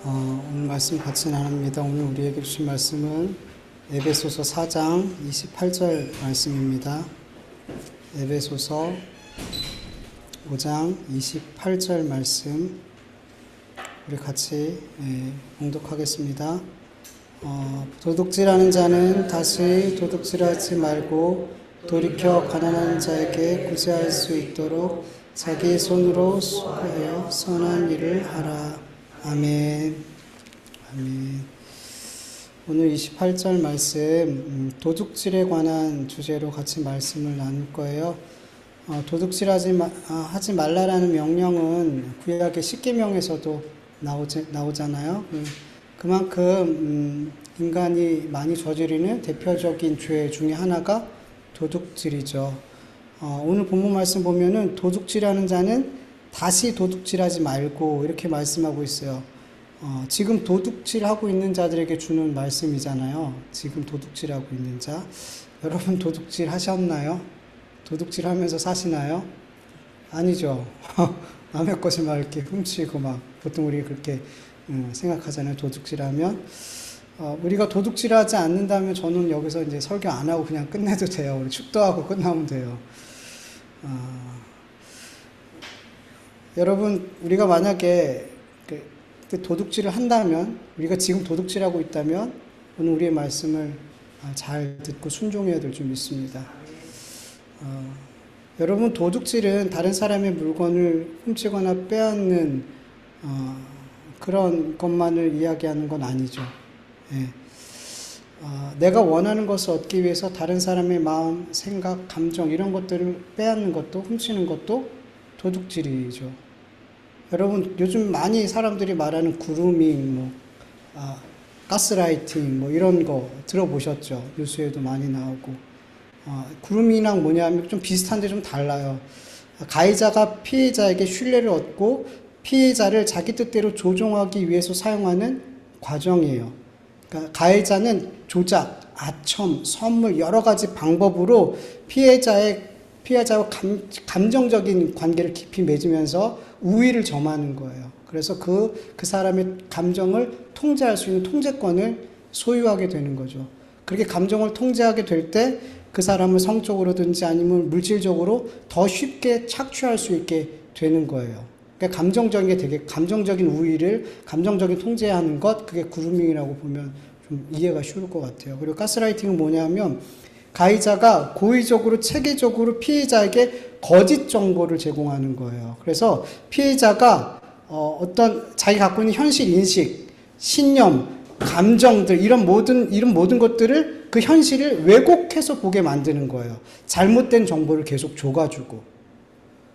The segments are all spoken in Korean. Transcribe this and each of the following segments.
오늘 말씀 같이 나눕니다. 오늘 우리에게 주신 말씀은 에베소서 4장 28절 말씀입니다. 에베소서 5장 28절 말씀 우리 같이 봉독하겠습니다. 도둑질하는 자는 다시 도둑질하지 말고 돌이켜 가난한 자에게 구제할 수 있도록 자기 손으로 수고하여 선한 일을 하라. 아멘. 아멘. 오늘 28절 말씀, 도둑질에 관한 주제로 같이 말씀을 나눌 거예요. 도둑질하지 하지 말라라는 명령은 구약의 십계명에서도 나오잖아요. 그만큼 인간이 많이 저지르는 대표적인 죄 중에 하나가 도둑질이죠. 오늘 본문 말씀 보면은 도둑질하는 자는 다시 도둑질하지 말고 이렇게 말씀하고 있어요. 지금 도둑질하고 있는 자들에게 주는 말씀이잖아요. 지금 도둑질하고 있는 자. 여러분 도둑질 하셨나요? 도둑질 하면서 사시나요? 아니죠. 남의 것을 막 이렇게 훔치고 막 보통 우리 그렇게 생각하잖아요. 도둑질하면. 우리가 도둑질하지 않는다면 저는 여기서 이제 설교 안 하고 그냥 끝내도 돼요. 우리 축도하고 끝나면 돼요. 여러분, 우리가 만약에 도둑질을 한다면, 우리가 지금 도둑질하고 있다면, 오늘 우리의 말씀을 잘 듣고 순종해야 될 줄 믿습니다. 여러분, 도둑질은 다른 사람의 물건을 훔치거나 빼앗는 그런 것만을 이야기하는 건 아니죠. 예. 내가 원하는 것을 얻기 위해서 다른 사람의 마음, 생각, 감정 이런 것들을 빼앗는 것도 훔치는 것도 도둑질이죠. 여러분 요즘 많이 사람들이 말하는 그루밍, 가스라이팅 이런 거 들어보셨죠? 뉴스에도 많이 나오고. 그루밍이랑 뭐냐면 좀 비슷한데 좀 달라요. 가해자가 피해자에게 신뢰를 얻고 피해자를 자기 뜻대로 조종하기 위해서 사용하는 과정이에요. 그러니까 가해자는 조작, 아첨, 선물 여러 가지 방법으로 피해자와 감정적인 관계를 깊이 맺으면서 우위를 점하는 거예요. 그래서 그 사람의 감정을 통제할 수 있는 통제권을 소유하게 되는 거죠. 그렇게 감정을 통제하게 될 때 그 사람을 성적으로든지 아니면 물질적으로 더 쉽게 착취할 수 있게 되는 거예요. 그러니까 감정적인 우위를 감정적인 통제하는 것, 그게 그루밍이라고 보면 좀 이해가 쉬울 것 같아요. 그리고 가스라이팅은 뭐냐면 가해자가 고의적으로 체계적으로 피해자에게 거짓 정보를 제공하는 거예요. 그래서 피해자가 어떤 자기 갖고 있는 현실 인식, 신념, 감정들 이런 모든 것들을 그 현실을 왜곡해서 보게 만드는 거예요. 잘못된 정보를 계속 줘가지고.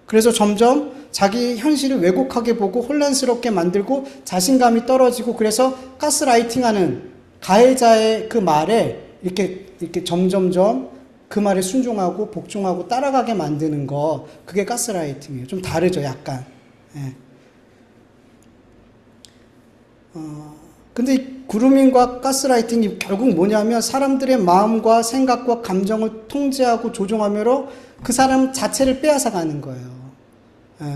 그래서 점점 자기 현실을 왜곡하게 보고 혼란스럽게 만들고 자신감이 떨어지고 그래서 가스라이팅하는 가해자의 그 말에 이렇게 점점점 그 말에 순종하고 복종하고 따라가게 만드는 거, 그게 가스라이팅이에요. 좀 다르죠, 약간. 예. 근데 이 그루밍과 가스라이팅이 결국 뭐냐면 사람들의 마음과 생각과 감정을 통제하고 조종하므로 그 사람 자체를 빼앗아 가는 거예요.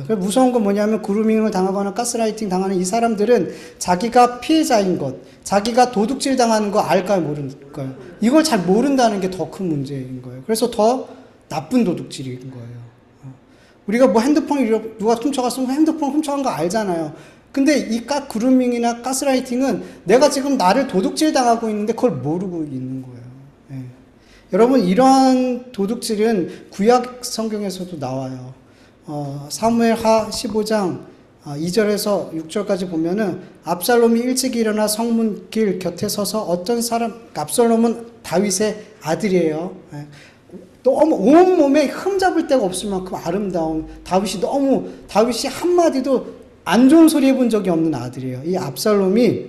예. 무서운 건 뭐냐면 그루밍을 당하거나 가스라이팅 당하는 이 사람들은 자기가 피해자인 것, 자기가 도둑질 당하는 거 알까요, 모를까요? 이걸 잘 모른다는 게 더 큰 문제인 거예요. 그래서 더 나쁜 도둑질인 거예요. 우리가 뭐 핸드폰 누가 훔쳐갔으면 핸드폰 훔쳐간 거 알잖아요. 근데 이 그루밍이나 가스라이팅은 내가 지금 나를 도둑질 당하고 있는데 그걸 모르고 있는 거예요. 예. 여러분, 이러한 도둑질은 구약 성경에서도 나와요. 사무엘하 15장 2절에서 6절까지 보면은 압살롬이 일찍 일어나 성문길 곁에 서서 압살롬은 다윗의 아들이에요. 너무 온몸에 흠잡을 데가 없을 만큼 아름다운 다윗이 한마디도 안 좋은 소리 해본 적이 없는 아들이에요. 이 압살롬이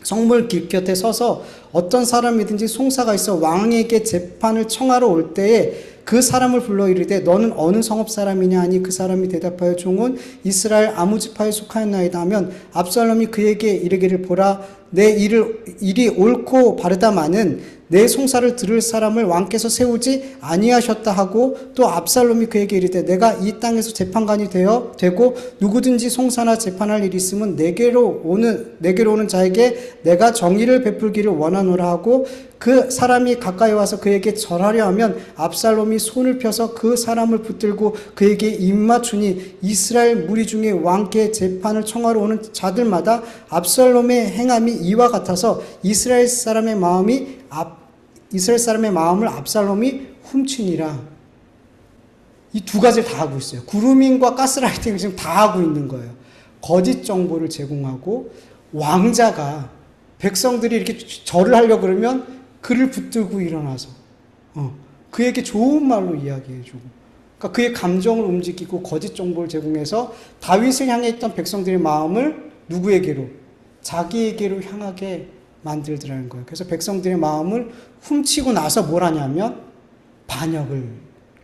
성문 길 곁에 서서 어떤 사람이든지 송사가 있어 왕에게 재판을 청하러 올 때에 그 사람을 불러 이르되 너는 어느 성읍 사람이냐 하니 그 사람이 대답하여 종은 이스라엘 아무 지파에 속하였나이다 하면 압살롬이 그에게 이르기를 보라 내 일이 옳고 바르다마는 내 송사를 들을 사람을 왕께서 세우지 아니하셨다 하고 또 압살롬이 그에게 이르되 내가 이 땅에서 재판관이 되고 누구든지 송사나 재판할 일이 있으면 내게로 오는 자에게 내가 정의를 베풀기를 원하노라 하고 그 사람이 가까이 와서 그에게 절하려 하면 압살롬이 손을 펴서 그 사람을 붙들고 그에게 입맞추니 이스라엘 무리 중에 왕께 재판을 청하러 오는 자들마다 압살롬의 행함이 이와 같아서 이스라엘 사람의 마음을 압살롬이 훔치니라. 이 두 가지를 다 하고 있어요. 그루밍과 가스라이팅을 지금 다 하고 있는 거예요. 거짓 정보를 제공하고 왕자가 백성들이 이렇게 절을 하려고 그러면 그를 붙들고 일어나서 그에게 좋은 말로 이야기해주고 그러니까 그의 감정을 움직이고 거짓 정보를 제공해서 다윗을 향해 있던 백성들의 마음을 누구에게로? 자기에게로 향하게 만들더라는 거예요. 그래서 백성들의 마음을 훔치고 나서 뭘 하냐면 반역을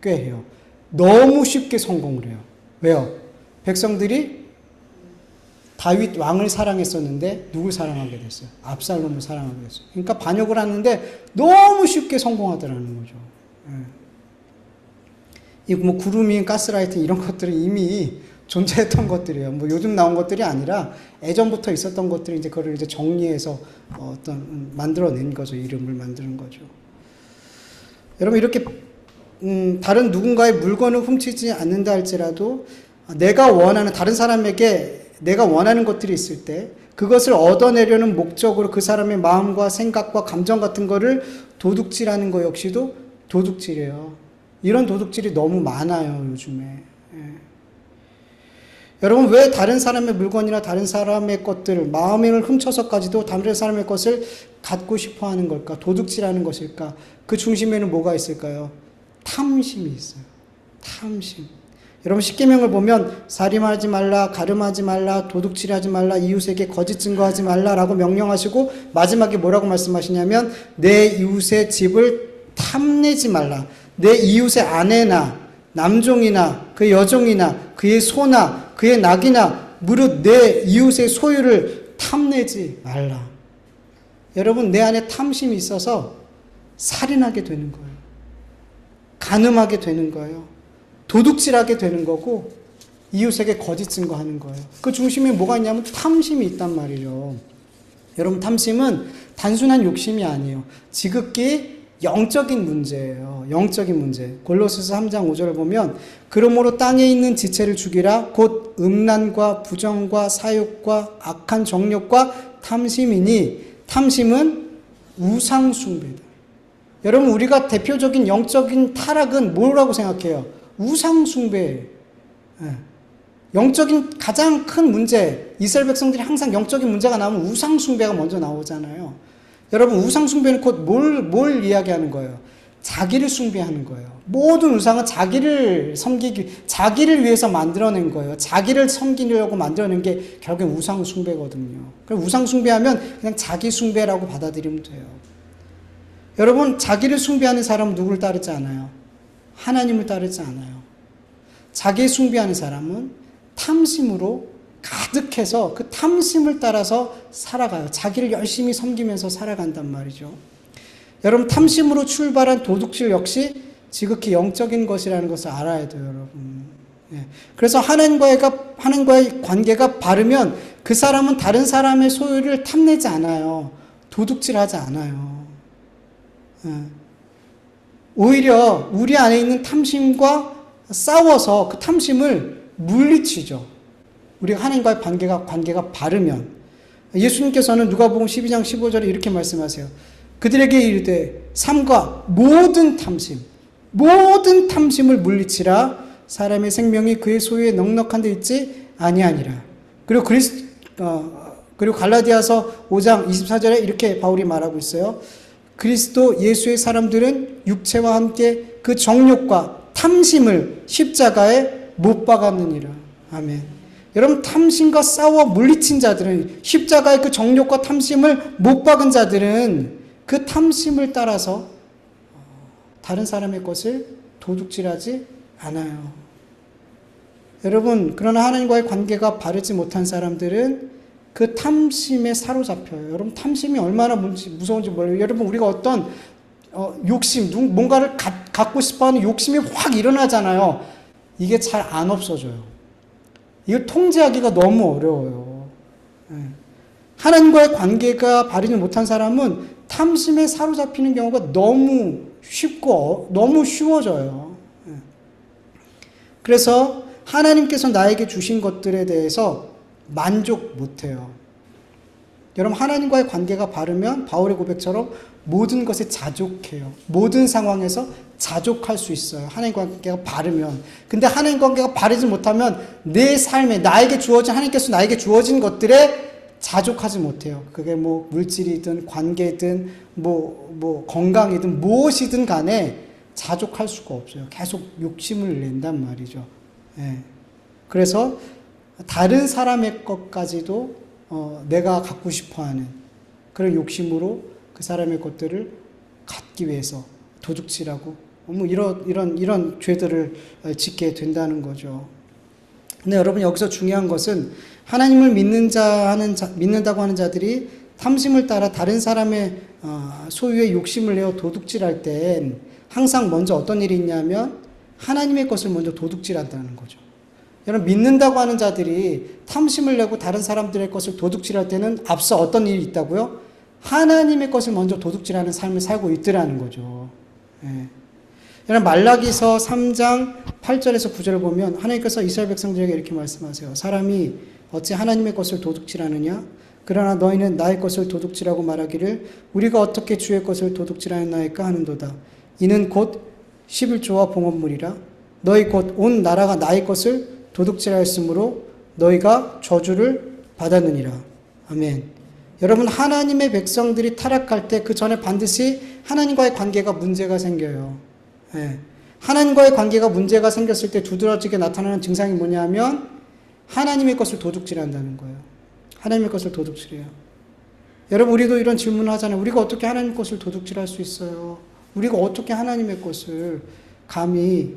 꾀해요. 너무 쉽게 성공을 해요. 왜요? 백성들이 다윗 왕을 사랑했었는데 누굴 사랑하게 됐어요? 압살롬을 사랑하게 됐어요. 그러니까 반역을 하는데 너무 쉽게 성공하더라는 거죠. 이 뭐 구루밍, 가스라이팅 이런 것들은 이미 존재했던 것들이에요. 뭐 요즘 나온 것들이 아니라 예전부터 있었던 것들이 이제 그걸 이제 정리해서 만들어낸 거죠. 이름을 만드는 거죠. 여러분 이렇게 다른 누군가의 물건을 훔치지 않는다 할지라도 내가 원하는 다른 사람에게 내가 원하는 것들이 있을 때 그것을 얻어내려는 목적으로 그 사람의 마음과 생각과 감정 같은 거를 도둑질하는 거 역시도 도둑질이에요. 이런 도둑질이 너무 많아요, 요즘에. 예. 여러분, 왜 다른 사람의 물건이나 다른 사람의 것들, 마음을 훔쳐서까지도 다른 사람의 것을 갖고 싶어 하는 걸까? 도둑질하는 것일까? 그 중심에는 뭐가 있을까요? 탐심이 있어요. 탐심. 여러분, 십계명을 보면 살인하지 말라, 가늠하지 말라, 도둑질하지 말라, 이웃에게 거짓 증거하지 말라라고 명령하시고 마지막에 뭐라고 말씀하시냐면 내 이웃의 집을 탐내지 말라. 내 이웃의 아내나 남종이나 그 여종이나 그의 소나 그의 낙이나 무릇 내 이웃의 소유를 탐내지 말라. 여러분, 내 안에 탐심이 있어서 살인하게 되는 거예요. 간음하게 되는 거예요. 도둑질하게 되는 거고 이웃에게 거짓 증거하는 거예요. 그 중심에 뭐가 있냐면 탐심이 있단 말이죠. 여러분, 탐심은 단순한 욕심이 아니에요. 지극히 영적인 문제예요. 영적인 문제. 골로새서 3장 5절을 보면 그러므로 땅에 있는 지체를 죽이라 곧 음란과 부정과 사욕과 악한 정욕과 탐심이니 탐심은 우상 숭배다. 여러분, 우리가 대표적인 영적인 타락은 뭐라고 생각해요? 우상 숭배. 영적인 가장 큰 문제, 이스라엘 백성들이 항상 영적인 문제가 나오면 우상 숭배가 먼저 나오잖아요. 여러분, 우상 숭배는 곧 뭘 이야기하는 거예요? 자기를 숭배하는 거예요. 모든 우상은 자기를 자기를 위해서 만들어낸 거예요. 자기를 섬기려고 만들어낸 게 결국엔 우상 숭배거든요. 그럼 우상 숭배하면 그냥 자기 숭배라고 받아들이면 돼요. 여러분, 자기를 숭배하는 사람은 누구를 따르지 않아요? 하나님을 따르지 않아요. 자기 숭배하는 사람은 탐심으로 가득해서 그 탐심을 따라서 살아가요. 자기를 열심히 섬기면서 살아간단 말이죠. 여러분, 탐심으로 출발한 도둑질 역시 지극히 영적인 것이라는 것을 알아야 돼요, 여러분. 예. 그래서 하나님과의 관계가 바르면 그 사람은 다른 사람의 소유를 탐내지 않아요. 도둑질하지 않아요. 예. 오히려 우리 안에 있는 탐심과 싸워서 그 탐심을 물리치죠. 우리가 하나님과의 관계가 바르면. 예수님께서는 누가복음 12장 15절에 이렇게 말씀하세요. 그들에게 이르되 삼가 모든 탐심을 물리치라. 사람의 생명이 그의 소유에 넉넉한 데 있지 아니하니라. 그리고 갈라디아서 5장 24절에 이렇게 바울이 말하고 있어요. 그리스도 예수의 사람들은 육체와 함께 그 정욕과 탐심을 십자가에 못 박았느니라. 아멘. 여러분, 탐심과 싸워 물리친 자들은, 십자가의 그 정욕과 탐심을 못 박은 자들은 그 탐심을 따라서 다른 사람의 것을 도둑질하지 않아요. 여러분, 그러나 하나님과의 관계가 바르지 못한 사람들은 그 탐심에 사로잡혀요. 여러분, 탐심이 얼마나 무서운지 몰라요. 여러분, 우리가 어떤 욕심, 뭔가를 갖고 싶어하는 욕심이 확 일어나잖아요. 이게 잘 안 없어져요. 이걸 통제하기가 너무 어려워요. 하나님과의 관계가 바르지 못한 사람은 탐심에 사로잡히는 경우가 너무 쉽고 너무 쉬워져요. 그래서 하나님께서 나에게 주신 것들에 대해서 만족 못해요. 여러분, 하나님과의 관계가 바르면 바울의 고백처럼 모든 것에 자족해요. 모든 상황에서 자족할 수 있어요. 하나님과 관계가 바르면. 근데 하나님과 관계가 바르지 못하면 내 삶에 하나님께서 나에게 주어진 것들에 자족하지 못해요. 그게 뭐 물질이든 관계든 뭐 건강이든 무엇이든 간에 자족할 수가 없어요. 계속 욕심을 낸단 말이죠. 그래서 다른 사람의 것까지도 내가 갖고 싶어하는 그런 욕심으로 그 사람의 것들을 갖기 위해서 도둑질하고 뭐 이런 죄들을 짓게 된다는 거죠. 근데 여러분, 여기서 중요한 것은 하나님을 믿는다고 하는 자들이 탐심을 따라 다른 사람의 소유의 욕심을 내어 도둑질할 땐 항상 먼저 어떤 일이 있냐면 하나님의 것을 먼저 도둑질한다는 거죠. 여러분, 믿는다고 하는 자들이 탐심을 내고 다른 사람들의 것을 도둑질할 때는 앞서 어떤 일이 있다고요? 하나님의 것을 먼저 도둑질하는 삶을 살고 있더라는 거죠. 여러분, 말라기서 3장 8절에서 9절을 보면 하나님께서 이스라엘 백성들에게 이렇게 말씀하세요. 사람이 어찌 하나님의 것을 도둑질하느냐? 그러나 너희는 나의 것을 도둑질하고 말하기를 우리가 어떻게 주의 것을 도둑질하였나이까 하는도다. 이는 곧 11조와 봉헌물이라. 너희 곧 온 나라가 나의 것을 도둑질하였으므로 너희가 저주를 받았느니라. 아멘. 여러분, 하나님의 백성들이 타락할 때 그 전에 반드시 하나님과의 관계가 문제가 생겨요. 하나님과의 관계가 문제가 생겼을 때 두드러지게 나타나는 증상이 뭐냐면 하나님의 것을 도둑질한다는 거예요. 하나님의 것을 도둑질해요. 여러분, 우리도 이런 질문을 하잖아요. 우리가 어떻게 하나님의 것을 도둑질할 수 있어요? 우리가 어떻게 하나님의 것을 감히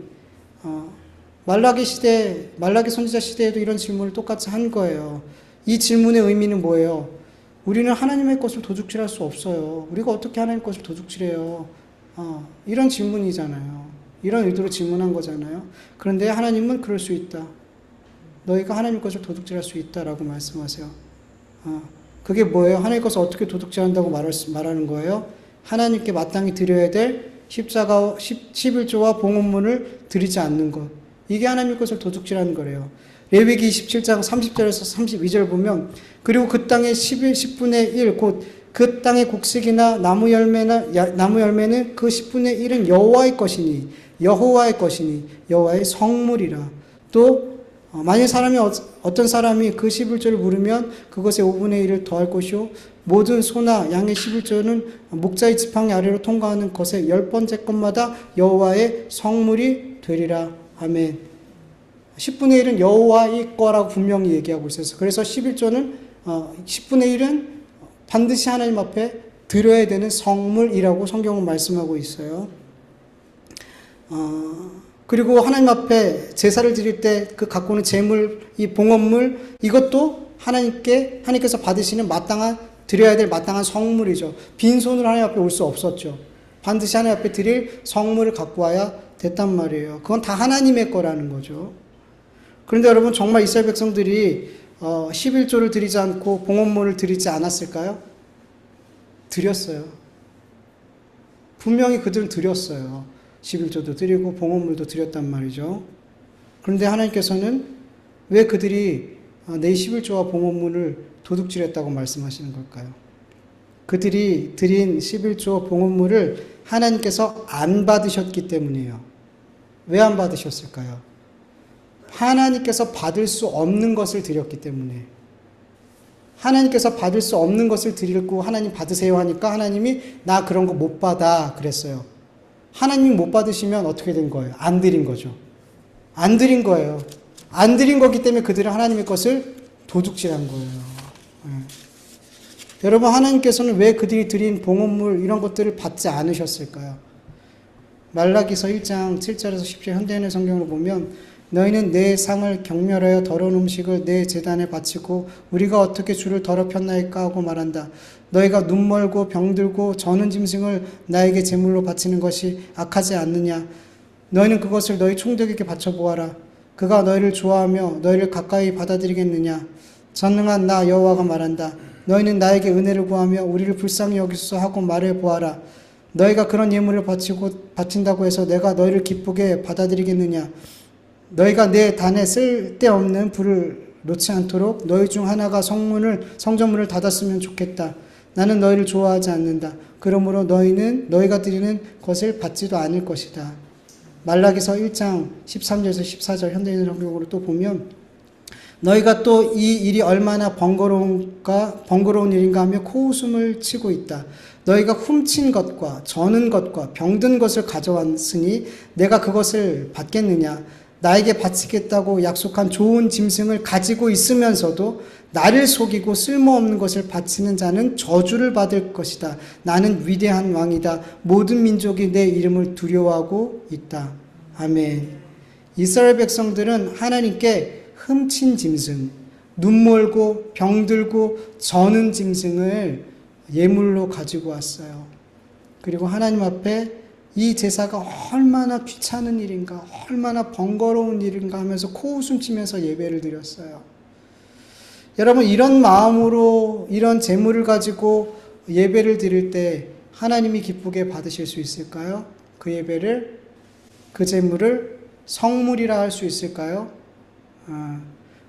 말라기 선지자 시대에도 이런 질문을 똑같이 한 거예요. 이 질문의 의미는 뭐예요? 우리는 하나님의 것을 도둑질할 수 없어요. 우리가 어떻게 하나님의 것을 도둑질해요? 이런 질문이잖아요. 이런 의도로 질문한 거잖아요. 그런데 하나님은 그럴 수 있다. 너희가 하나님의 것을 도둑질할 수 있다라고 말씀하세요. 그게 뭐예요? 하나님의 것을 어떻게 도둑질한다고 말하는 거예요? 하나님께 마땅히 드려야 될 11조와 봉헌물을 드리지 않는 것. 이게 하나님의 것을 도둑질하는 거래요. 레위기 27장 30절에서 32절 보면 그리고 그 땅의 10분의 1 곧 그 땅의 곡식이나 나무 열매는 그 10분의 1은 여호와의 것이니 여호와의 성물이라. 또 만일 어떤 사람이 그 11조를 물으면 그것의 5분의 1을 더할 것이요 모든 소나 양의 11조는 목자의 지팡이 아래로 통과하는 것의 10번째 것마다 여호와의 성물이 되리라. 아멘. 10분의 1은 여호와의 거라고 분명히 얘기하고 있어서 그래서 11조는 10분의 1은 반드시 하나님 앞에 드려야 되는 성물이라고 성경은 말씀하고 있어요. 그리고 하나님 앞에 제사를 드릴 때 그 갖고 오는 제물, 이 봉헌물, 이것도 하나님께서 받으시는 드려야 될 마땅한 성물이죠. 빈손으로 하나님 앞에 올 수 없었죠. 반드시 하나님 앞에 드릴 성물을 갖고 와야 됐단 말이에요. 그건 다 하나님의 거라는 거죠. 그런데 여러분, 정말 이스라엘 백성들이 11조를 드리지 않고 봉헌물을 드리지 않았을까요? 드렸어요. 분명히 그들은 드렸어요. 11조도 드리고 봉헌물도 드렸단 말이죠. 그런데 하나님께서는 왜 그들이 내 11조와 봉헌물을 도둑질했다고 말씀하시는 걸까요? 그들이 드린 11조 봉헌물을 하나님께서 안 받으셨기 때문이에요. 왜 안 받으셨을까요? 하나님께서 받을 수 없는 것을 드렸기 때문에. 하나님께서 받을 수 없는 것을 드리고 하나님 받으세요 하니까 하나님이 나 그런 거 못 받아 그랬어요. 하나님이 못 받으시면 어떻게 된 거예요? 안 드린 거죠. 안 드린 거예요. 안 드린 거기 때문에 그들은 하나님의 것을 도둑질한 거예요. 여러분, 하나님께서는 왜 그들이 드린 봉헌물 이런 것들을 받지 않으셨을까요? 말라기서 1장 7절에서 10절 현대인의 성경으로 보면 너희는 내 상을 경멸하여 더러운 음식을 내 제단에 바치고 우리가 어떻게 주를 더럽혔나이까 하고 말한다. 너희가 눈 멀고 병들고 저는 짐승을 나에게 제물로 바치는 것이 악하지 않느냐. 너희는 그것을 너희 총독에게 바쳐보아라. 그가 너희를 좋아하며 너희를 가까이 받아들이겠느냐. 전능한 나 여호와가 말한다. 너희는 나에게 은혜를 구하며 우리를 불쌍히 여기소서 하고 말해보아라. 너희가 그런 예물을 바친다고 해서 내가 너희를 기쁘게 받아들이겠느냐. 너희가 내 단에 쓸데없는 불을 놓지 않도록 너희 중 하나가 성전문을 닫았으면 좋겠다. 나는 너희를 좋아하지 않는다. 그러므로 너희는 너희가 드리는 것을 받지도 않을 것이다. 말라기서 1장 13절에서 14절 현대인 성경으로 또 보면 너희가 또 이 일이 얼마나 번거로운 일인가 하며 코웃음을 치고 있다. 너희가 훔친 것과 저는 것과 병든 것을 가져왔으니 내가 그것을 받겠느냐. 나에게 바치겠다고 약속한 좋은 짐승을 가지고 있으면서도 나를 속이고 쓸모없는 것을 바치는 자는 저주를 받을 것이다. 나는 위대한 왕이다. 모든 민족이 내 이름을 두려워하고 있다. 아멘. 이스라엘 백성들은 하나님께 훔친 짐승, 눈멀고 병들고 저는 짐승을 예물로 가지고 왔어요. 그리고 하나님 앞에 이 제사가 얼마나 귀찮은 일인가, 얼마나 번거로운 일인가 하면서 코웃음 치면서 예배를 드렸어요. 여러분, 이런 마음으로 이런 제물을 가지고 예배를 드릴 때 하나님이 기쁘게 받으실 수 있을까요? 그 예배를, 그 제물을 성물이라 할 수 있을까요?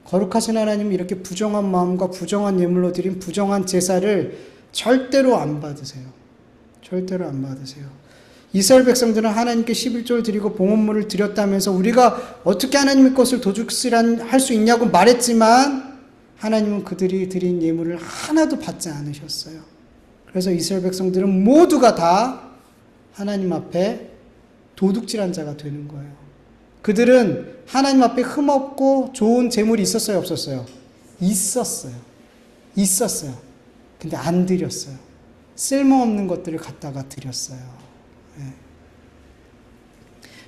거룩하신 하나님이 이렇게 부정한 마음과 부정한 예물로 드린 부정한 제사를 절대로 안 받으세요. 절대로 안 받으세요. 이스라엘 백성들은 하나님께 11조를 드리고 봉헌물을 드렸다면서 우리가 어떻게 하나님의 것을 도둑질할 수 있냐고 말했지만 하나님은 그들이 드린 예물을 하나도 받지 않으셨어요. 그래서 이스라엘 백성들은 모두가 다 하나님 앞에 도둑질한 자가 되는 거예요. 그들은 하나님 앞에 흠없고 좋은 재물이 있었어요, 없었어요? 있었어요. 근데 안 드렸어요. 쓸모없는 것들을 갖다가 드렸어요. 네.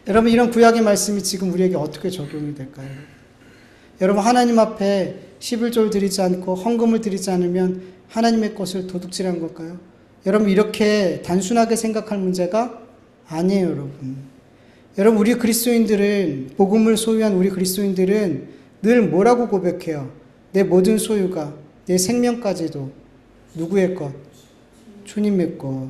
여러분, 이런 구약의 말씀이 지금 우리에게 어떻게 적용이 될까요? 여러분, 하나님 앞에 11조를 드리지 않고 헌금을 드리지 않으면 하나님의 것을 도둑질한 걸까요? 여러분, 이렇게 단순하게 생각할 문제가 아니에요, 여러분. 여러분, 우리 그리스도인들은, 복음을 소유한 우리 그리스도인들은 늘 뭐라고 고백해요? 내 모든 소유가, 내 생명까지도 누구의 것? 주님의 것.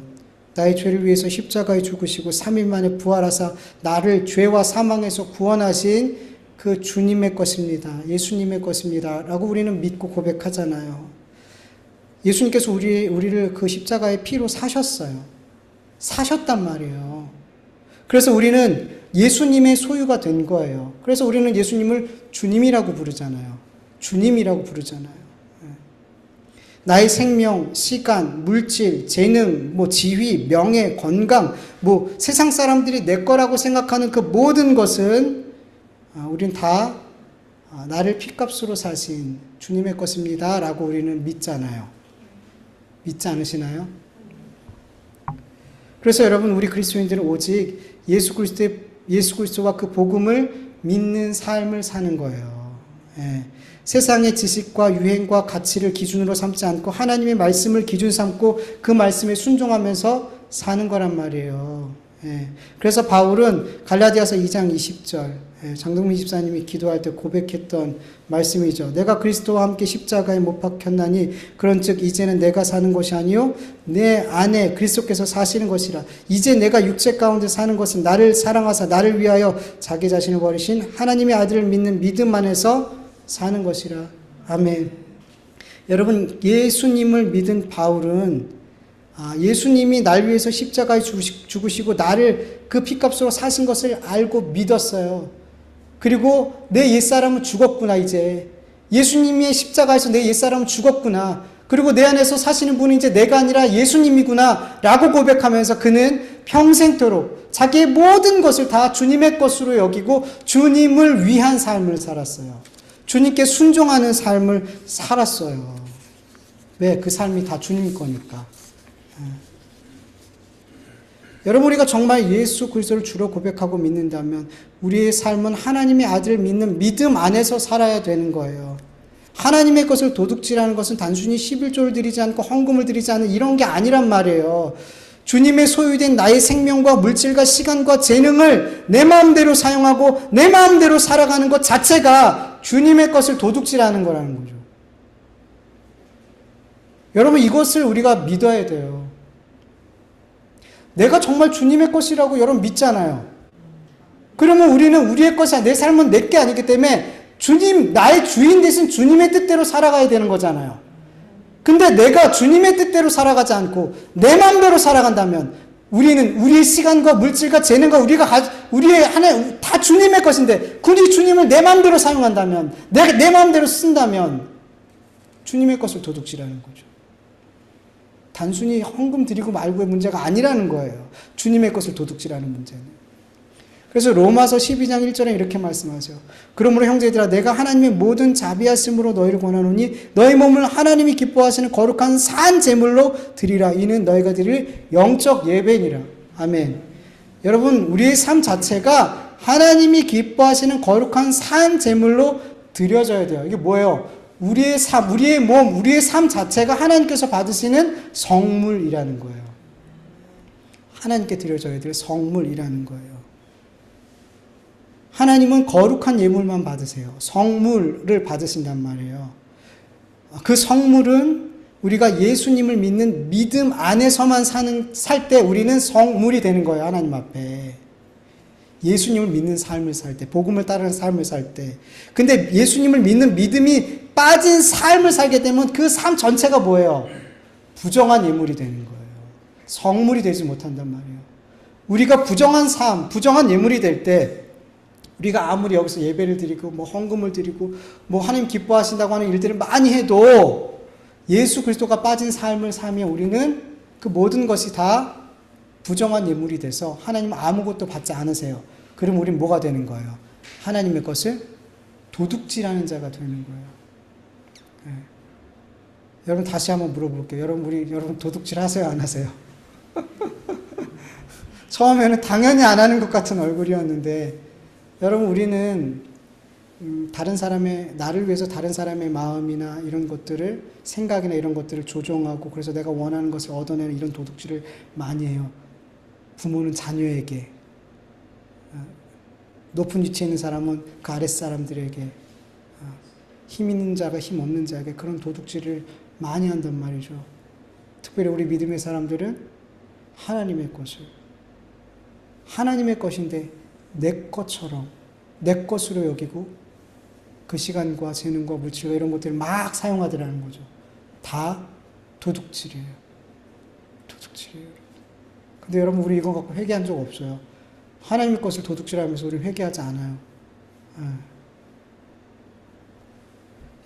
나의 죄를 위해서 십자가에 죽으시고 3일 만에 부활하사 나를 죄와 사망에서 구원하신 그 주님의 것입니다. 예수님의 것입니다. 라고 우리는 믿고 고백하잖아요. 예수님께서 우리를 그 십자가의 피로 사셨어요. 사셨단 말이에요. 그래서 우리는 예수님의 소유가 된 거예요. 그래서 우리는 예수님을 주님이라고 부르잖아요. 주님이라고 부르잖아요. 나의 생명, 시간, 물질, 재능, 지위, 명예, 건강, 세상 사람들이 내 거라고 생각하는 그 모든 것은 우린 다 나를 피값으로 사신 주님의 것입니다. 라고 우리는 믿잖아요. 믿지 않으시나요? 그래서 여러분, 우리 그리스도인들은 오직 예수 그리스도와 그 복음을 믿는 삶을 사는 거예요. 예. 세상의 지식과 유행과 가치를 기준으로 삼지 않고 하나님의 말씀을 기준 삼고 그 말씀에 순종하면서 사는 거란 말이에요. 예. 그래서 바울은 갈라디아서 2장 20절, 장동민 집사님이 기도할 때 고백했던 말씀이죠. 내가 그리스도와 함께 십자가에 못 박혔나니 그런즉 이제는 내가 사는 것이 아니요 내 안에 그리스도께서 사시는 것이라. 이제 내가 육체 가운데 사는 것은 나를 사랑하사 나를 위하여 자기 자신을 버리신 하나님의 아들을 믿는 믿음 안에서 사는 것이라. 아멘. 여러분, 예수님을 믿은 바울은 예수님이 날 위해서 십자가에 죽으시고 나를 그 피값으로 사신 것을 알고 믿었어요. 그리고 내 옛사람은 죽었구나. 이제 예수님의 십자가에서 내 옛사람은 죽었구나. 그리고 내 안에서 사시는 분은 이제 내가 아니라 예수님이구나 라고 고백하면서 그는 평생토록 자기의 모든 것을 다 주님의 것으로 여기고 주님을 위한 삶을 살았어요. 주님께 순종하는 삶을 살았어요. 왜? 그 삶이 다 주님 거니까. 여러분, 우리가 정말 예수 그리스도를 주로 고백하고 믿는다면 우리의 삶은 하나님의 아들을 믿는 믿음 안에서 살아야 되는 거예요. 하나님의 것을 도둑질하는 것은 단순히 11조를 드리지 않고 헌금을 드리지 않는 이런 게 아니란 말이에요. 주님의 소유된 나의 생명과 물질과 시간과 재능을 내 마음대로 사용하고 내 마음대로 살아가는 것 자체가 주님의 것을 도둑질하는 거라는 거죠. 여러분, 이것을 우리가 믿어야 돼요. 내가 정말 주님의 것이라고 여러분 믿잖아요. 그러면 우리는 우리의 것이 내 삶은 내 게 아니기 때문에 주님, 나의 주인 대신 주님의 뜻대로 살아가야 되는 거잖아요. 근데 내가 주님의 뜻대로 살아가지 않고 내 마음대로 살아간다면 우리는 우리의 시간과 물질과 재능과 우리의 하나 다 주님의 것인데 굳이 주님을 내 마음대로 사용한다면 내 마음대로 쓴다면 주님의 것을 도둑질하는 거죠. 단순히 헌금 드리고 말고의 문제가 아니라는 거예요. 주님의 것을 도둑질하는 문제는. 그래서 로마서 12장 1절에 이렇게 말씀하세요. 그러므로 형제들아, 내가 하나님의 모든 자비하심으로 너희를 권하노니 너희 몸을 하나님이 기뻐하시는 거룩한 산 제물로 드리라. 이는 너희가 드릴 영적 예배니라. 아멘. 여러분, 우리의 삶 자체가 하나님이 기뻐하시는 거룩한 산 제물로 드려져야 돼요. 이게 뭐예요? 우리의 삶, 우리의 몸, 우리의 삶 자체가 하나님께서 받으시는 성물이라는 거예요. 하나님께 드려져야 될 성물이라는 거예요. 하나님은 거룩한 예물만 받으세요. 성물을 받으신단 말이에요. 그 성물은 우리가 예수님을 믿는 믿음 안에서만 살 때 우리는 성물이 되는 거예요. 하나님 앞에. 예수님을 믿는 삶을 살 때, 복음을 따르는 삶을 살 때. 근데 예수님을 믿는 믿음이 빠진 삶을 살게 되면 그 삶 전체가 뭐예요? 부정한 예물이 되는 거예요. 성물이 되지 못한단 말이에요. 우리가 부정한 삶, 부정한 예물이 될 때 우리가 아무리 여기서 예배를 드리고 뭐 헌금을 드리고 뭐 하나님 기뻐하신다고 하는 일들을 많이 해도 예수 그리스도가 빠진 삶을 살면 우리는 그 모든 것이 다 부정한 예물이 돼서 하나님 아무것도 받지 않으세요. 그럼 우리는 뭐가 되는 거예요? 하나님의 것을 도둑질하는 자가 되는 거예요. 네. 여러분, 다시 한번 물어볼게요. 여러분 도둑질 하세요, 안 하세요? 처음에는 당연히 안 하는 것 같은 얼굴이었는데 여러분, 우리는 다른 사람의, 나를 위해서 다른 사람의 마음이나 이런 것들을, 생각이나 이런 것들을 조종하고 그래서 내가 원하는 것을 얻어내는 이런 도둑질을 많이 해요. 부모는 자녀에게, 높은 위치에 있는 사람은 그 아랫사람들에게, 힘 있는 자가 힘 없는 자에게 그런 도둑질을 많이 한단 말이죠. 특별히 우리 믿음의 사람들은 하나님의 것을, 하나님의 것인데 내 것처럼, 내 것으로 여기고 그 시간과 재능과 물질과 이런 것들을 막 사용하더라는 거죠. 다 도둑질이에요. 도둑질이에요. 근데 여러분, 우리 이거 갖고 회개한 적 없어요. 하나님의 것을 도둑질하면서 우리 회개하지 않아요.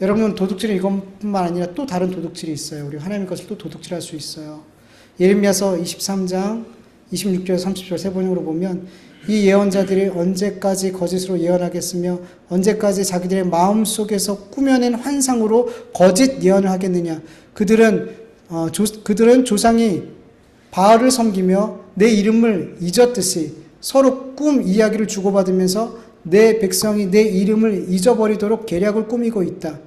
여러분, 도둑질은 이것뿐만 아니라 또 다른 도둑질이 있어요. 우리 하나님의 것을 또 도둑질할 수 있어요. 예레미야서 23장 26절에서 30절 세 번역으로 보면 이 예언자들이 언제까지 거짓으로 예언하겠으며 언제까지 자기들의 마음속에서 꾸며낸 환상으로 거짓 예언을 하겠느냐. 그들은 조상이 바알을 섬기며 내 이름을 잊었듯이 서로 꿈 이야기를 주고받으면서 내 백성이 내 이름을 잊어버리도록 계략을 꾸미고 있다.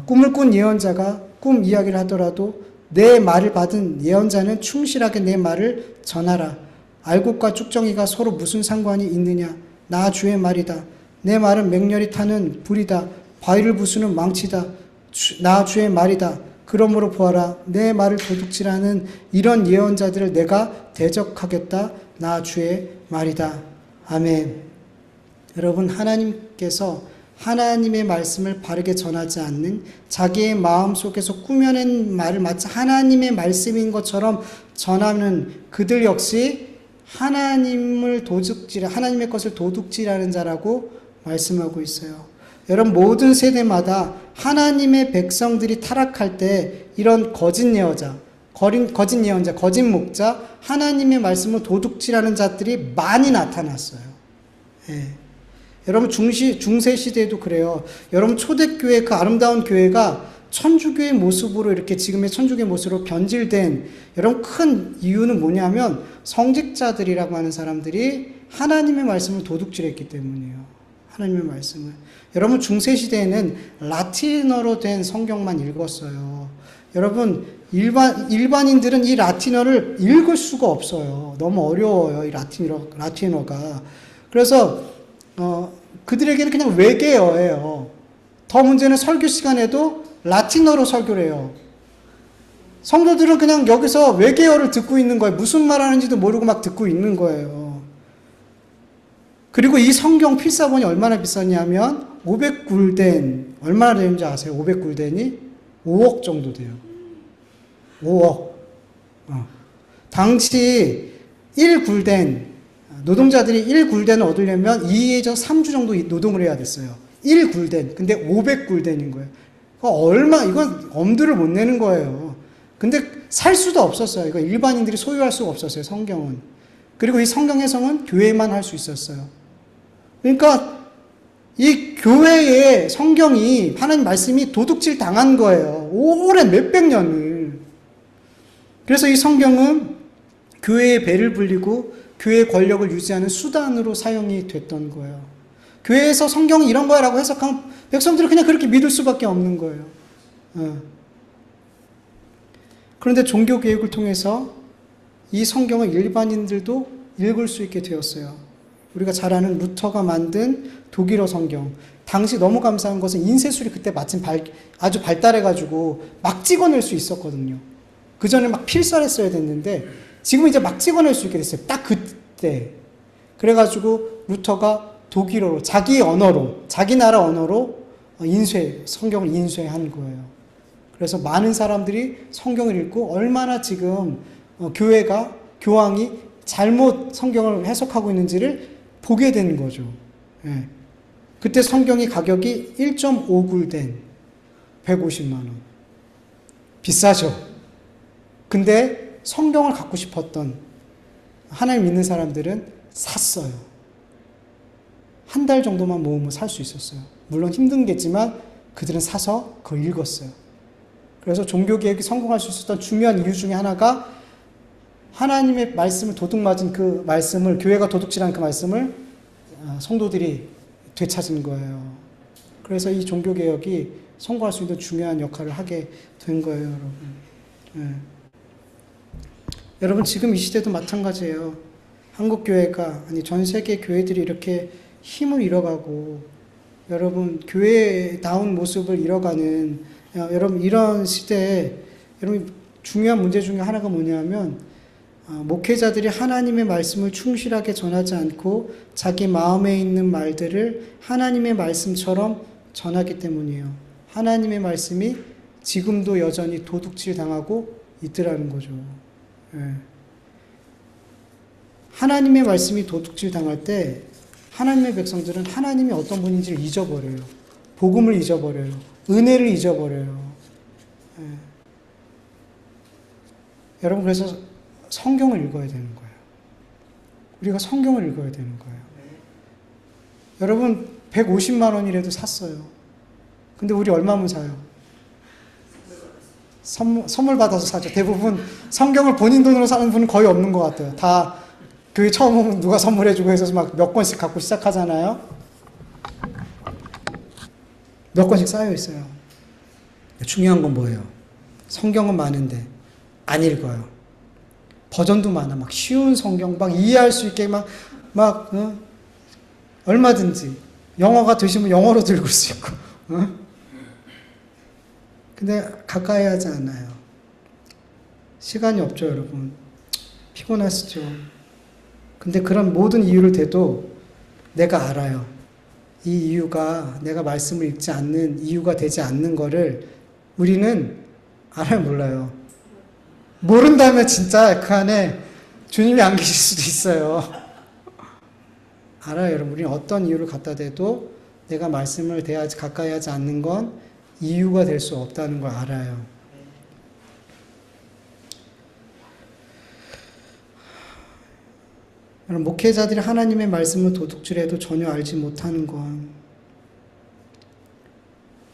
꿈을 꾼 예언자가 꿈 이야기를 하더라도 내 말을 받은 예언자는 충실하게 내 말을 전하라. 알곡과 쭉정이가 서로 무슨 상관이 있느냐. 나 주의 말이다. 내 말은 맹렬히 타는 불이다. 바위를 부수는 망치다. 나 주의 말이다. 그러므로 보아라. 내 말을 도둑질하는 이런 예언자들을 내가 대적하겠다. 나 주의 말이다. 아멘. 여러분, 하나님께서 하나님의 말씀을 바르게 전하지 않는 자기의 마음속에서 꾸며낸 말을 마치 하나님의 말씀인 것처럼 전하는 그들 역시 하나님의 것을 도둑질하는 자라고 말씀하고 있어요. 여러분, 모든 세대마다 하나님의 백성들이 타락할 때 이런 거짓 예언자, 거짓 목자, 하나님의 말씀을 도둑질하는 자들이 많이 나타났어요. 예. 여러분, 중세 시대에도 그래요. 여러분, 초대교회, 그 아름다운 교회가 천주교의 모습으로 이렇게 지금의 천주교의 모습으로 변질된 여러분 큰 이유는 뭐냐면 성직자들이라고 하는 사람들이 하나님의 말씀을 도둑질했기 때문이에요. 하나님의 말씀을. 여러분 중세시대에는 라틴어로 된 성경만 읽었어요. 여러분 일반인들은 이 라틴어를 읽을 수가 없어요. 너무 어려워요. 이 라틴어가. 그래서 그들에게는 그냥 외계어예요. 더 문제는 설교 시간에도 라틴어로 설교를 해요. 성도들은 그냥 여기서 외계어를 듣고 있는 거예요. 무슨 말 하는지도 모르고 막 듣고 있는 거예요. 그리고 이 성경 필사본이 얼마나 비쌌냐면 500굴덴 얼마나 되는지 아세요? 500굴덴이 5억 정도 돼요. 5억. 당시 1굴덴 노동자들이 1굴덴을 얻으려면 2에서 3주 정도 노동을 해야 됐어요. 1굴덴. 근데 500굴덴인 거예요. 이건 엄두를 못 내는 거예요. 근데 살 수도 없었어요. 이거 일반인들이 소유할 수가 없었어요. 성경은. 그리고 이 성경 해석은 교회만 할 수 있었어요. 그러니까 이 교회의 성경이 하나님 말씀이 도둑질 당한 거예요. 오래 몇백 년을. 그래서 이 성경은 교회의 배를 불리고 교회의 권력을 유지하는 수단으로 사용이 됐던 거예요. 교회에서 성경이 이런 거야 라고 해석하면 백성들은 그냥 그렇게 믿을 수밖에 없는 거예요. 그런데 종교개혁을 통해서 이 성경을 일반인들도 읽을 수 있게 되었어요. 우리가 잘 아는 루터가 만든 독일어 성경. 당시 너무 감사한 것은 인쇄술이 그때 마침 아주 발달해가지고 막 찍어낼 수 있었거든요. 그 전에 막 필사했어야 됐는데 지금 이제 막 찍어낼 수 있게 됐어요. 딱 그때. 그래가지고 루터가 독일어로 자기 언어로 자기 나라 언어로 성경을 인쇄한 거예요. 그래서 많은 사람들이 성경을 읽고 얼마나 지금 교황이 잘못 성경을 해석하고 있는지를 보게 되는 거죠. 예. 그때 성경의 가격이 1.5굴덴 150만 원. 비싸죠. 근데 성경을 갖고 싶었던 하나님 믿는 사람들은 샀어요. 한 달 정도만 모으면 살 수 있었어요. 물론 힘든겠지만 그들은 사서 그걸 읽었어요. 그래서 종교개혁이 성공할 수 있었던 중요한 이유 중에 하나가 하나님의 말씀을 도둑맞은 그 말씀을, 교회가 도둑질한 그 말씀을 성도들이 되찾은 거예요. 그래서 이 종교개혁이 성공할 수 있는 중요한 역할을 하게 된 거예요, 여러분. 네. 여러분, 지금 이 시대도 마찬가지예요. 한국교회가, 전 세계 교회들이 이렇게 힘을 잃어가고, 여러분, 교회다운 모습을 잃어가는, 여러분, 이런 시대에, 여러분, 중요한 문제 중에 하나가 뭐냐면, 목회자들이 하나님의 말씀을 충실하게 전하지 않고 자기 마음에 있는 말들을 하나님의 말씀처럼 전하기 때문이에요. 하나님의 말씀이 지금도 여전히 도둑질 당하고 있더라는 거죠. 예. 하나님의 말씀이 도둑질 당할 때 하나님의 백성들은 하나님이 어떤 분인지를 잊어버려요. 복음을 잊어버려요. 은혜를 잊어버려요. 예. 여러분, 그래서 성경을 읽어야 되는 거예요. 우리가 성경을 읽어야 되는 거예요. 여러분, 150만 원이라도 샀어요. 근데 우리 얼마면 사요? 선물 받아서 사죠. 대부분 성경을 본인 돈으로 사는 분은 거의 없는 것 같아요. 다 교회 처음 오면 누가 선물해주고 해서 막 몇 권씩 갖고 시작하잖아요. 몇 권씩 쌓여 있어요. 중요한 건 뭐예요? 성경은 많은데 안 읽어요. 버전도 많아. 막 쉬운 성경, 막 이해할 수 있게 얼마든지. 영어가 되시면 영어로 읽을 수 있고. 근데 가까이 하지 않아요. 시간이 없죠, 여러분. 피곤하시죠. 근데 그런 모든 이유를 대도 내가 알아요. 이 이유가 내가 말씀을 읽지 않는 이유가 되지 않는 거를 우리는 알아요, 몰라요? 모른다면 진짜 그 안에 주님이 안 계실 수도 있어요. 알아요, 여러분. 우리는 어떤 이유를 갖다 대도 내가 말씀을 가까이 하지 않는 건 이유가 될 수 없다는 걸 알아요. 여러분, 목회자들이 하나님의 말씀을 도둑질해도 전혀 알지 못하는 건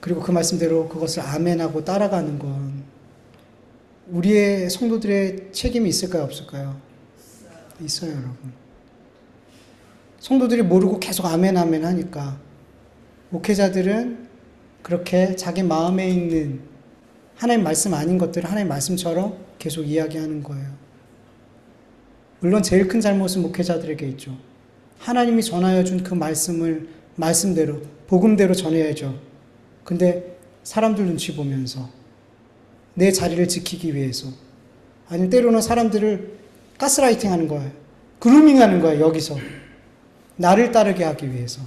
그리고 그 말씀대로 그것을 아멘하고 따라가는 건 우리의 성도들의 책임이 있을까요, 없을까요? 있어요, 여러분. 성도들이 모르고 계속 아멘 아멘 하니까 목회자들은 그렇게 자기 마음에 있는 하나님 말씀 아닌 것들을 하나님 말씀처럼 계속 이야기하는 거예요. 물론 제일 큰 잘못은 목회자들에게 있죠. 하나님이 전하여 준 그 말씀을 말씀대로 복음대로 전해야죠. 근데 사람들 눈치 보면서 내 자리를 지키기 위해서, 아니면 때로는 사람들을 가스라이팅 하는 거예요. 그루밍 하는 거예요. 여기서 나를 따르게 하기 위해서,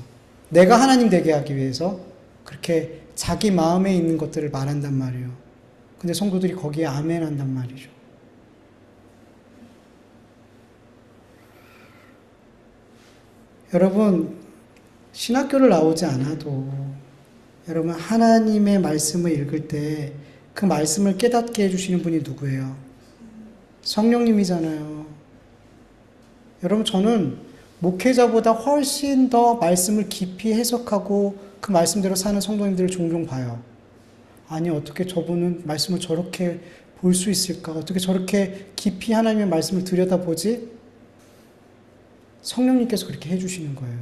내가 하나님 되게 하기 위해서 그렇게 자기 마음에 있는 것들을 말한단 말이에요. 근데 성도들이 거기에 아멘 한단 말이죠. 여러분, 신학교를 나오지 않아도 여러분 하나님의 말씀을 읽을 때 그 말씀을 깨닫게 해주시는 분이 누구예요? 성령님이잖아요. 여러분, 저는 목회자보다 훨씬 더 말씀을 깊이 해석하고 그 말씀대로 사는 성도님들을 종종 봐요. 아니, 어떻게 저분은 말씀을 저렇게 볼 수 있을까? 어떻게 저렇게 깊이 하나님의 말씀을 들여다보지? 성령님께서 그렇게 해주시는 거예요.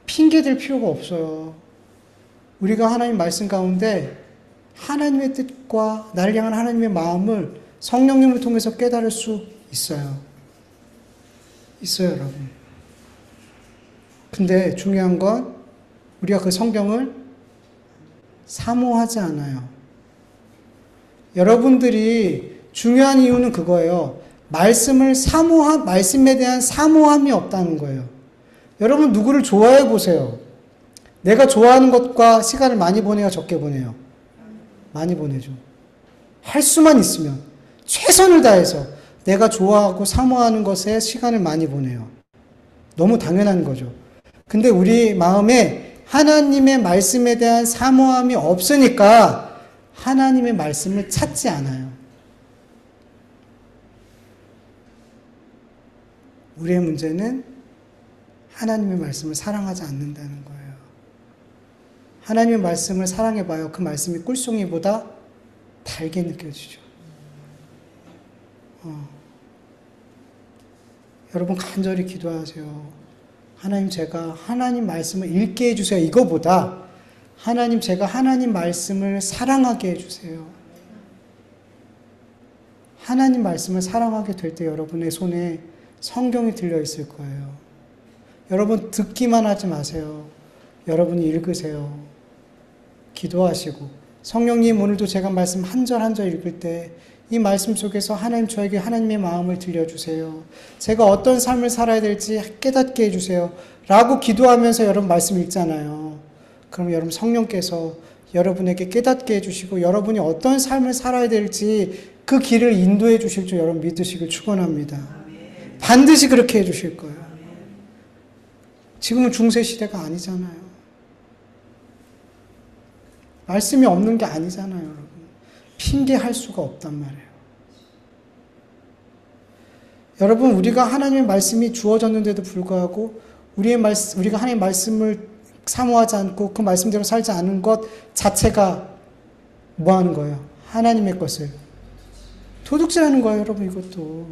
핑계댈 필요가 없어요. 우리가 하나님 말씀 가운데 하나님의 뜻과 나를 향한 하나님의 마음을 성령님을 통해서 깨달을 수 있어요. 있어요, 여러분. 근데 중요한 건 우리가 그 성경을 사모하지 않아요. 여러분들이 중요한 이유는 그거예요. 말씀에 대한 사모함이 없다는 거예요. 여러분, 누구를 좋아해 보세요. 내가 좋아하는 것과 시간을 많이 보내요, 적게 보내요? 많이 보내죠. 할 수만 있으면 최선을 다해서 내가 좋아하고 사모하는 것에 시간을 많이 보내요. 너무 당연한 거죠. 근데 우리 마음에 하나님의 말씀에 대한 사모함이 없으니까 하나님의 말씀을 찾지 않아요. 우리의 문제는 하나님의 말씀을 사랑하지 않는다는 거예요. 하나님의 말씀을 사랑해봐요. 그 말씀이 꿀송이보다 달게 느껴지죠. 여러분, 간절히 기도하세요. 하나님, 제가 하나님 말씀을 읽게 해주세요. 이거보다 하나님, 제가 하나님 말씀을 사랑하게 해주세요. 하나님 말씀을 사랑하게 될 때 여러분의 손에 성경이 들려있을 거예요. 여러분, 듣기만 하지 마세요. 여러분이 읽으세요. 기도하시고, 성령님, 오늘도 제가 말씀 한 절 한 절 읽을 때 이 말씀 속에서 하나님, 저에게 하나님의 마음을 들려주세요. 제가 어떤 삶을 살아야 될지 깨닫게 해주세요. 라고 기도하면서 여러분 말씀 읽잖아요. 그럼 여러분 성령께서 여러분에게 깨닫게 해주시고 여러분이 어떤 삶을 살아야 될지 그 길을 인도해 주실 줄 여러분 믿으시길 축원합니다. 반드시 그렇게 해주실 거예요. 지금은 중세 시대가 아니잖아요. 말씀이 없는 게 아니잖아요, 여러분. 핑계할 수가 없단 말이에요. 여러분, 우리가 하나님의 말씀이 주어졌는데도 불구하고 우리가 하나님의 말씀을 사모하지 않고 그 말씀대로 살지 않은 것 자체가 뭐 하는 거예요? 하나님의 것을 도둑질하는 거예요, 여러분. 이것도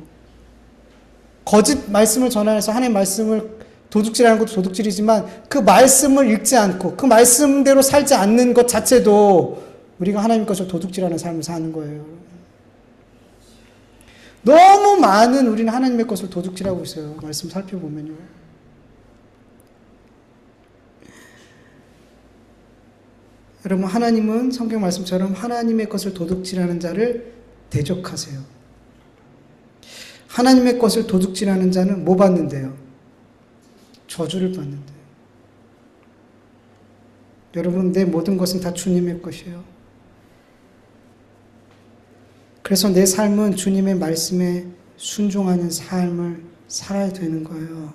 거짓 말씀을 전하면서 하나님의 말씀을 도둑질하는 것도 도둑질이지만 그 말씀을 읽지 않고 그 말씀대로 살지 않는 것 자체도 우리가 하나님 것을 도둑질하는 삶을 사는 거예요. 너무 많은 우리는 하나님의 것을 도둑질하고 있어요. 말씀 살펴보면요. 여러분, 하나님은 성경 말씀처럼 하나님의 것을 도둑질하는 자를 대적하세요. 하나님의 것을 도둑질하는 자는 뭐 받는데요? 저주를 받는데요. 여러분, 내 모든 것은 다 주님의 것이에요. 그래서 내 삶은 주님의 말씀에 순종하는 삶을 살아야 되는 거예요.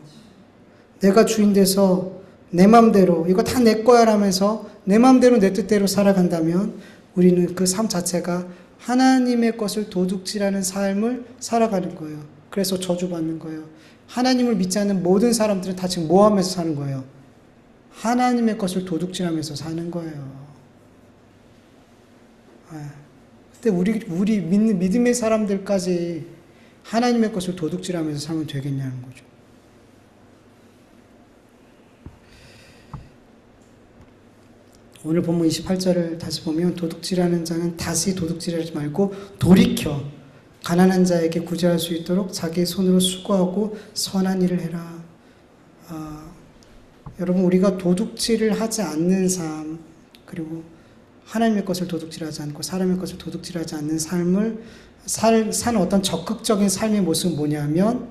내가 주인 돼서 내 마음대로 이거 다 내 거야 라면서 내 마음대로 내 뜻대로 살아간다면 우리는 그 삶 자체가 하나님의 것을 도둑질하는 삶을 살아가는 거예요. 그래서 저주받는 거예요. 하나님을 믿지 않는 모든 사람들은 다 지금 뭐 하면서 사는 거예요? 하나님의 것을 도둑질하면서 사는 거예요. 근데 우리 믿음의 사람들까지 하나님의 것을 도둑질하면서 살면 되겠냐는 거죠. 오늘 본문 28절을 다시 보면 도둑질하는 자는 다시 도둑질하지 말고 돌이켜 가난한 자에게 구제할 수 있도록 자기 손으로 수고하고 선한 일을 해라. 여러분, 우리가 도둑질을 하지 않는 삶, 그리고 하나님의 것을 도둑질하지 않고 사람의 것을 도둑질하지 않는 삶을 사는 어떤 적극적인 삶의 모습은 뭐냐면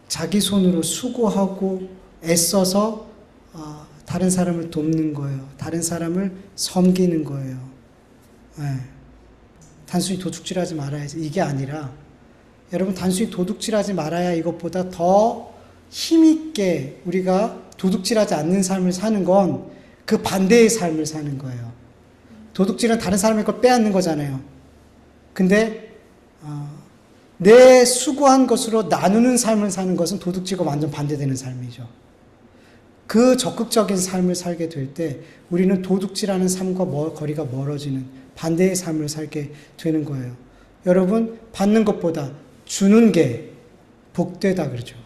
자기 손으로 수고하고 애써서 다른 사람을 돕는 거예요. 다른 사람을 섬기는 거예요. 단순히 도둑질하지 말아야지 이게 아니라, 여러분, 단순히 도둑질하지 말아야 이것보다 더 힘있게 우리가 도둑질하지 않는 삶을 사는 건 그 반대의 삶을 사는 거예요. 도둑질은 다른 사람의 걸 빼앗는 거잖아요. 근데 내 수고한 것으로 나누는 삶을 사는 것은 도둑질과 완전 반대되는 삶이죠. 그 적극적인 삶을 살게 될 때 우리는 도둑질하는 삶과 거리가 멀어지는 반대의 삶을 살게 되는 거예요. 여러분, 받는 것보다 주는 게 복되다 그러죠.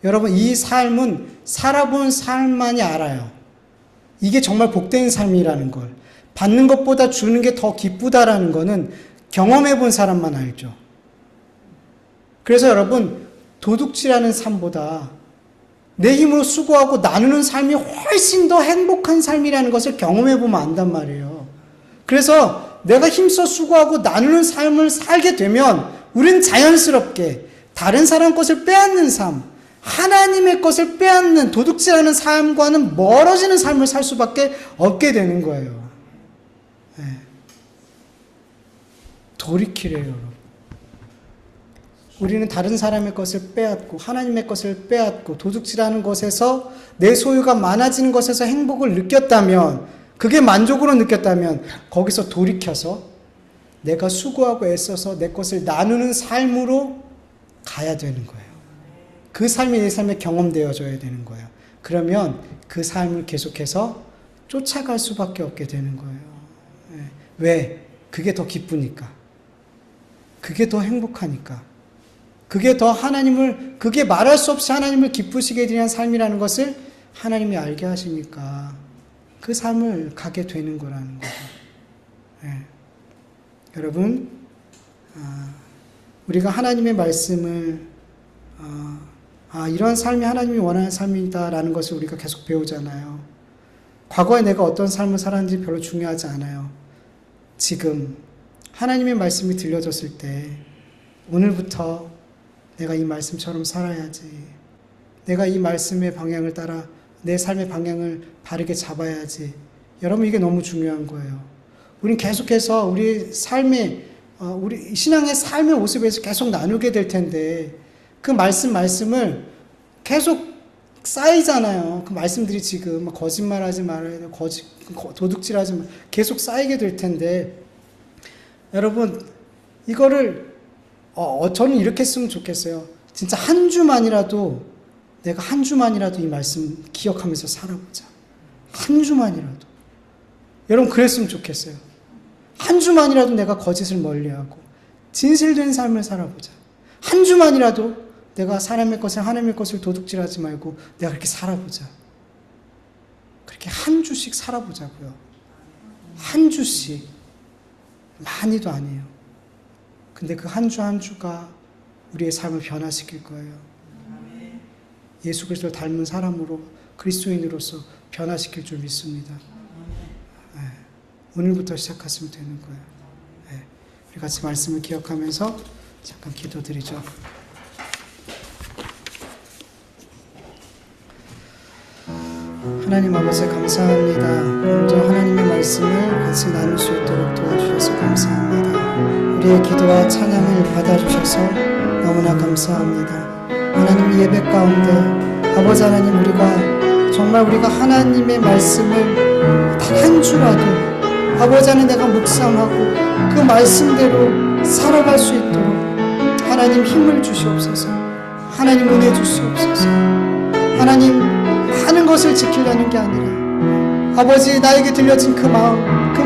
여러분, 이 삶은 살아본 삶만이 알아요. 이게 정말 복된 삶이라는 걸. 받는 것보다 주는 게 더 기쁘다라는 거는 경험해 본 사람만 알죠. 그래서 여러분, 도둑질하는 삶보다 내 힘으로 수고하고 나누는 삶이 훨씬 더 행복한 삶이라는 것을 경험해 보면 안단 말이에요. 그래서 내가 힘써 수고하고 나누는 삶을 살게 되면 우리는 자연스럽게 다른 사람 것을 빼앗는 삶, 하나님의 것을 빼앗는 도둑질하는 삶과는 멀어지는 삶을 살 수밖에 없게 되는 거예요. 돌이키래요, 여러분. 우리는 다른 사람의 것을 빼앗고 하나님의 것을 빼앗고 도둑질하는 것에서 내 소유가 많아지는 것에서 행복을 느꼈다면, 그게 만족으로 느꼈다면 거기서 돌이켜서 내가 수고하고 애써서 내 것을 나누는 삶으로 가야 되는 거예요. 그 삶이 내 삶에 경험되어져야 되는 거예요. 그러면 그 삶을 계속해서 쫓아갈 수밖에 없게 되는 거예요. 왜? 그게 더 기쁘니까. 그게 더 행복하니까. 그게 더 그게 말할 수 없이 하나님을 기쁘시게 되는 삶이라는 것을 하나님이 알게 하시니까 그 삶을 가게 되는 거라는 거죠. 여러분, 우리가 하나님의 말씀을 이런 삶이 하나님이 원하는 삶이다라는 것을 우리가 계속 배우잖아요. 과거에 내가 어떤 삶을 살았는지 별로 중요하지 않아요. 지금 하나님의 말씀이 들려졌을 때 오늘부터 내가 이 말씀처럼 살아야지, 내가 이 말씀의 방향을 따라 내 삶의 방향을 바르게 잡아야지. 여러분, 이게 너무 중요한 거예요. 우린 계속해서 우리 신앙의 삶의 모습에서 계속 나누게 될 텐데 그 말씀을 계속 쌓이잖아요. 그 말씀들이 지금 거짓말하지 말아야 돼, 도둑질하지 말, 계속 쌓이게 될 텐데, 여러분, 이거를 저는 이렇게 했으면 좋겠어요. 진짜 한 주만이라도 이 말씀 기억하면서 살아보자. 한 주만이라도. 여러분, 그랬으면 좋겠어요. 한 주만이라도 내가 거짓을 멀리하고 진실된 삶을 살아보자. 한 주만이라도 내가 사람의 것을, 하나님의 것을 도둑질하지 말고 내가 그렇게 살아보자. 그렇게 한 주씩 살아보자고요. 한 주씩. 많이도 아니에요. 근데 그 한 주 한 주가 우리의 삶을 변화시킬 거예요. 예수 그리스도를 닮은 사람으로, 그리스도인으로서 변화시킬 줄 믿습니다. 오늘부터 시작하시면 되는 거예요. 우리 같이 말씀을 기억하면서 잠깐 기도드리죠. 하나님 아버지, 감사합니다. 먼저 하나님의 말씀을 같이 나눌 수 있도록 도와주셔서 감사합니다. 우리의 기도와 찬양을 받아주셔서 너무나 감사합니다. 하나님, 예배 가운데 아버지 하나님, 우리가 하나님의 말씀을 단 한 주라도 아버지 하나님, 내가 묵상하고 그 말씀대로 살아갈 수 있도록 하나님 힘을 주시옵소서. 하나님 은혜 주시옵소서. 하나님 많은 것을 지키려는 게 아니라 아버지 나에게 들려진 그 마음, 그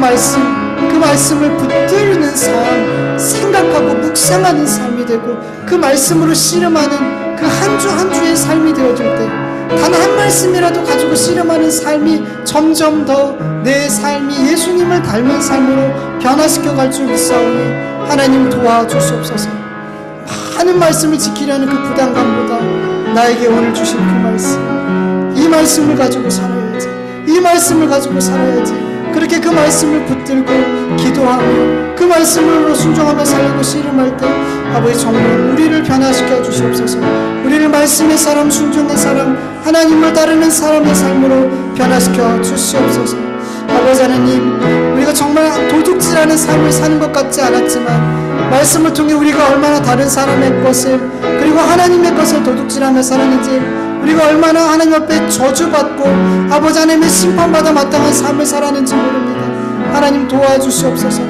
말씀을 붙들는 삶, 생각하고 묵상하는 삶이 되고 그 말씀으로 씨름하는 그 한 주 한 주의 삶이 되어질 때 단 한 말씀이라도 가지고 씨름하는 삶이 점점 더 내 삶이 예수님을 닮은 삶으로 변화시켜 갈 줄 믿사오니 하나님 도와주시옵소서. 많은 말씀을 지키려는 그 부담감보다 나에게 오늘 주신 그 말씀, 이 말씀을 가지고 살아야지, 이 말씀을 가지고 살아야지. 그렇게 그 말씀을 붙들고 기도하며 그 말씀으로 순종하며 살고 씨름할 때 아버지 정말 우리를 변화시켜 주시옵소서. 우리를 말씀의 사람, 순종의 사람, 하나님을 따르는 사람의 삶으로 변화시켜 주시옵소서. 아버지 하나님, 우리가 정말 도둑질하는 삶을 사는 것 같지 않았지만 말씀을 통해 우리가 얼마나 다른 사람의 것을 그리고 하나님의 것을 도둑질하며 살았는지, 우리가 얼마나 하나님 앞에 저주받고 아버지 하나님의 심판받아 마땅한 삶을 살았는지 모릅니다. 하나님 도와주시옵소서.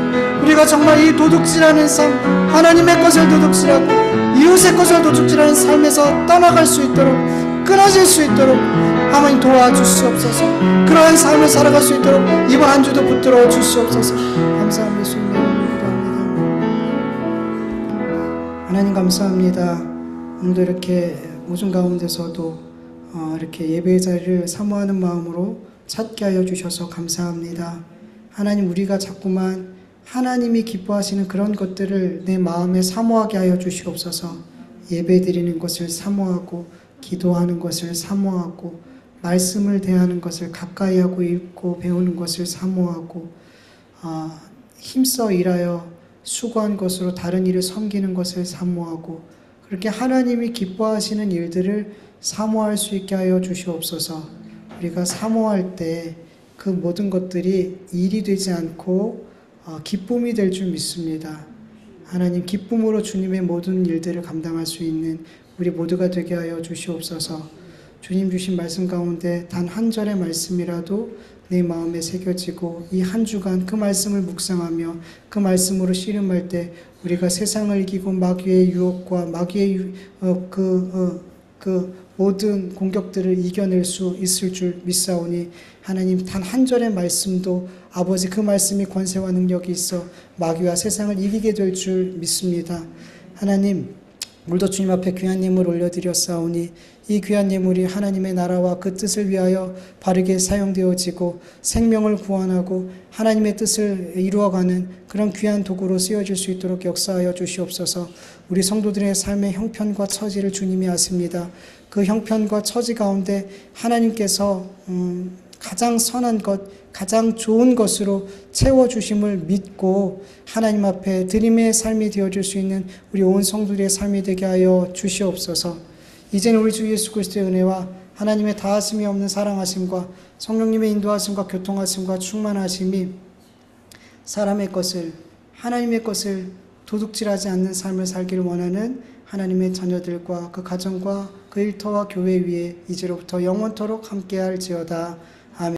우리가 정말 이 도둑질하는 삶, 하나님의 것을 도둑질하고 이웃의 것을 도둑질하는 삶에서 떠나갈 수 있도록, 끊어질 수 있도록 하나님 도와주시옵소서. 그러한 삶을 살아갈 수 있도록 이번 한 주도 붙들어 주시옵소서. 감사합니다. 예수님의 이름으로 기도합니다. 하나님 감사합니다. 오늘도 이렇게 오전 가운데서도 이렇게 예배의 자리를 사모하는 마음으로 찾게 하여 주셔서 감사합니다. 하나님, 우리가 자꾸만 하나님이 기뻐하시는 그런 것들을 내 마음에 사모하게 하여 주시옵소서. 예배 드리는 것을 사모하고, 기도하는 것을 사모하고, 말씀을 대하는 것을 가까이 하고 읽고 배우는 것을 사모하고, 힘써 일하여 수고한 것으로 다른 일을 섬기는 것을 사모하고, 그렇게 하나님이 기뻐하시는 일들을 사모할 수 있게 하여 주시옵소서. 우리가 사모할 때 그 모든 것들이 일이 되지 않고 기쁨이 될 줄 믿습니다. 하나님, 기쁨으로 주님의 모든 일들을 감당할 수 있는 우리 모두가 되게 하여 주시옵소서. 주님 주신 말씀 가운데 단 한 절의 말씀이라도 내 마음에 새겨지고 이 한 주간 그 말씀을 묵상하며 그 말씀으로 씨름할 때 우리가 세상을 이기고 마귀의 유혹과 마귀의 그 모든 공격들을 이겨낼 수 있을 줄 믿사오니 하나님, 단 한 절의 말씀도 아버지 그 말씀이 권세와 능력이 있어 마귀와 세상을 이기게 될 줄 믿습니다. 하나님, 오늘도 주님 앞에 귀한 예물 올려드렸사오니 이 귀한 예물이 하나님의 나라와 그 뜻을 위하여 바르게 사용되어지고 생명을 구원하고 하나님의 뜻을 이루어가는 그런 귀한 도구로 쓰여질 수 있도록 역사하여 주시옵소서. 우리 성도들의 삶의 형편과 처지를 주님이 아십니다. 그 형편과 처지 가운데 하나님께서 가장 선한 것, 가장 좋은 것으로 채워주심을 믿고 하나님 앞에 드림의 삶이 되어줄 수 있는 우리 온 성도들의 삶이 되게 하여 주시옵소서. 이제는 우리 주 예수 그리스도의 은혜와 하나님의 다하심이 없는 사랑하심과 성령님의 인도하심과 교통하심과 충만하심이 사람의 것을, 하나님의 것을 도둑질하지 않는 삶을 살기를 원하는 하나님의 자녀들과 그 가정과 그 일터와 교회 위에 이제로부터 영원토록 함께할지어다.